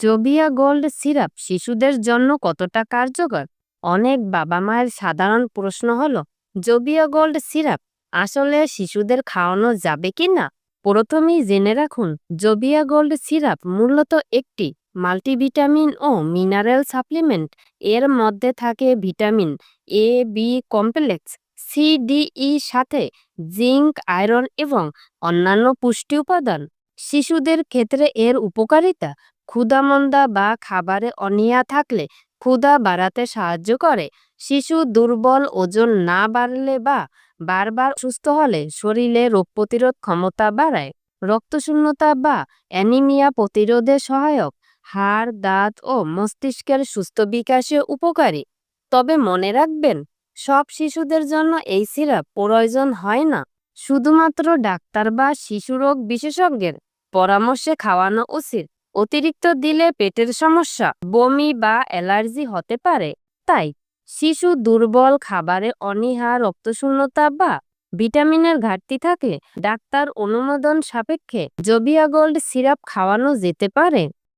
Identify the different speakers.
Speaker 1: Jovia gold syrup শিশুদের জন্য কতটা কার্যকর? অনেক বাবা মায়ের সাধারণ প্রশ্ন হলো, জোভিয়া গোল্ড সিরাপ আসলে শিশুদের খাওয়ানো যাবে কিনা। প্রথমেই জেনে রাখুন, জোভিয়া গোল্ড সিরাপ মূলত একটি মাল্টিভিটামিন ও মিনারেল সাপ্লিমেন্ট। এর মধ্যে থাকে vitamin A, B complex, C, D, E সাথে জিঙ্ক, আয়রন এবং অন্যান্য পুষ্টি উপাদান। শিশুদের ক্ষেত্রে এর উপকারিতা: ক্ষুধামন্দা বা খাবারে অনীহা থাকলে ক্ষুধা বাড়াতে সাহায্য করে। শিশু দুর্বল, ওজন না বাড়লে বা বারবার অসুস্থ হলে শরীরে রোগ প্রতিরোধ ক্ষমতা বাড়ায়। রক্তশূন্যতা বা অ্যানিমিয়া প্রতিরোধে সহায়ক। হাড়, দাঁত ও মস্তিষ্কের সুস্থ বিকাশে উপকারী। তবে মনে রাখবেন, সব শিশুদের জন্য এই সিরাপ প্রয়োজন হয় না। শুধুমাত্র ডাক্তার বা শিশুরোগ বিশেষজ্ঞের পরামর্শে খাওয়ানো উচিত। অতিরিক্ত দিলে পেটের সমস্যা, বমি বা অ্যালার্জি হতে পারে। তাই শিশু দুর্বল, খাবারে অনীহা, রক্তশূন্যতা বা ভিটামিনের ঘাটতি থাকে, ডাক্তার অনুমোদন সাপেক্ষে জোভিয়া গোল্ড সিরাপ খাওয়ানো যেতে পারে।